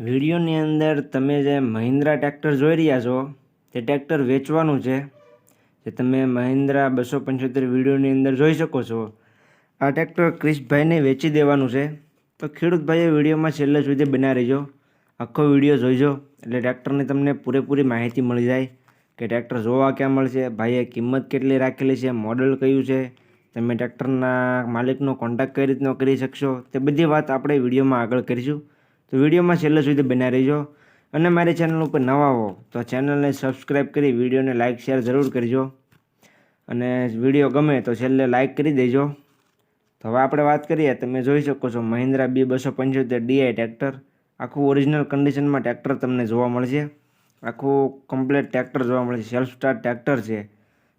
વિડીયોની અંદર તમે જે મહિન્દ્રા ટ્રેક્ટર જોઈ રહ્યા છો તે ટ્રેક્ટર વેચવાનું છે, જે તમે મહિન્દ્રા 275 વિડીયોની અંદર જોઈ શકો છો. આ ટ્રેક્ટર ક્રિશભાઈને વેચી દેવાનું છે. તો ખેડૂત ભાઈએ વિડીયોમાં છેલ્લે સુધી બન્યા રહેજો, આખો વિડીયો જોઈજો એટલે ટ્રેક્ટરની તમને પૂરેપૂરી માહિતી મળી જાય કે ટ્રેક્ટર જોવા ક્યાં મળશે, ભાઈએ કિંમત કેટલી રાખેલી છે, મોડલ કયું છે, તમે ટ્રેક્ટરના માલિકનો કોન્ટેક્ટ કઈ રીતનો કરી શકશો, તે બધી વાત આપણે વિડીયોમાં આગળ કરીશું. તો વિડીયોમાં છેલ્લે સુધી બન્યા રહેજો. અને મારી ચેનલ ઉપર નવા હો તો ચેનલને સબસ્ક્રાઈબ કરી વિડીયોને લાઇક શેર જરૂર કરજો. અને વિડીયો ગમે તો છેલ્લે લાઇક કરી દેજો. તો હવે આપણે વાત કરીએ, તમે જોઈ શકો છો મહિન્દ્રા B275 DI ટ્રેક્ટર. આખું ઓરિજિનલ કન્ડિશનમાં ટ્રેક્ટર તમને જોવા મળશે. આખું કમ્પ્લીટ ટ્રેક્ટર જોવા મળશે, સેલ્ફ સ્ટાર્ટ ટ્રેક્ટર છે.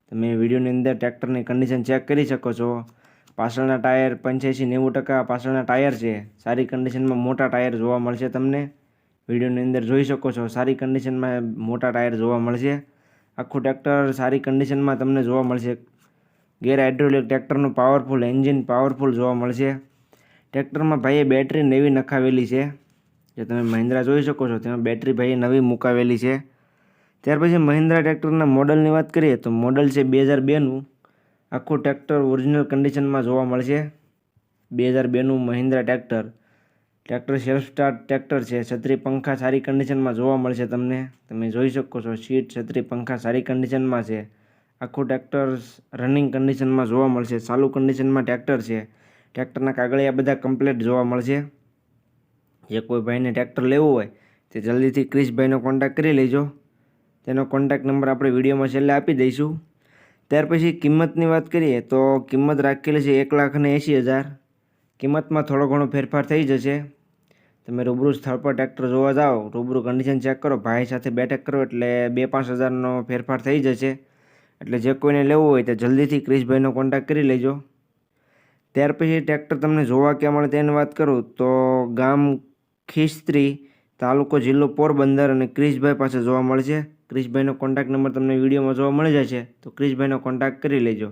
તમે વિડીયોની અંદર ટ્રેક્ટરની કન્ડિશન ચેક કરી શકો છો. પાછળના ટાયર 85-90% પાછળના ટાયર છે. સારી કન્ડિશનમાં મોટા ટાયર જોવા મળશે તમને. વિડીયોની અંદર જોઈ શકો છો સારી કન્ડિશનમાં મોટા ટાયર જોવા મળશે. આખું ટ્રેક્ટર સારી કન્ડિશનમાં તમને જોવા મળશે. ગેર હાઇડ્રોલિક ટ્રેક્ટરનું પાવરફુલ એન્જિન પાવરફુલ જોવા મળશે. ટ્રેક્ટરમાં ભાઈએ બેટરી નવી નખાવેલી છે, જે તમે મહિન્દ્રા જોઈ શકો છો તેમાં બેટરી ભાઈએ નવી મુકાવેલી છે. ત્યાર પછી મહિન્દ્રા ટ્રેક્ટરના મોડલની વાત કરીએ તો મોડલ છે 2002નું. આખું ટ્રેક્ટર ઓરિજિનલ કન્ડિશનમાં જોવા મળશે. 2002નું Mahindra tractor. Tractor self start tractor છે. છત્રી પંખા સારી કન્ડિશનમાં જોવા મળશે તમને. તમે જોઈ શકો છો સીટ છત્રી પંખા સારી કન્ડિશનમાં છે. આખું ટ્રેક્ટર રનિંગ કન્ડિશનમાં જોવા મળશે. ચાલુ કન્ડિશનમાં ટ્રેક્ટર છે. ટ્રેક્ટરના કાગળિયા બધા કમ્પ્લીટ જોવા મળશે. જે કોઈ ભાઈને ટ્રેક્ટર લેવું હોય તે જલ્દીથી ક્રિશભાઈનો કોન્ટેક્ટ કરી લેજો. તેનો કોન્ટેક્ટ નંબર આપણે વિડીયોમાં છેલ્લે આપી દઈશું. ત્યાર પછી કિંમતની વાત કરીએ તો કિંમત રાખેલી છે 1,80,000. કિંમતમાં થોડો ઘણો ફેરફાર થઈ જશે. તમે રૂબરૂ સ્થળ પર ટ્રેક્ટર જોવા જાઓ, રૂબરૂ કન્ડિશન ચેક કરો, ભાઈ સાથે બેઠક કરો એટલે 2-5 હજારનો ફેરફાર થઈ જશે. એટલે જે કોઈને લેવું હોય તે જલ્દીથી ક્રિશભાઈનો કોન્ટેક્ટ કરી લેજો. ત્યાર પછી ટ્રેક્ટર તમને જોવા ક્યાં મળે તેની વાત કરું તો ગામ ખીસ્ત્રી, તાલુકો જિલ્લો પોરબંદર અને ક્રિશભાઈ પાસે જોવા મળશે. ક્રિશભાઈનો કોન્ટેક્ટ નંબર તમને વિડીયોમાં જોવા મળી જશે, તો ક્રિશભાઈનો કોન્ટેક્ટ કરી લેજો.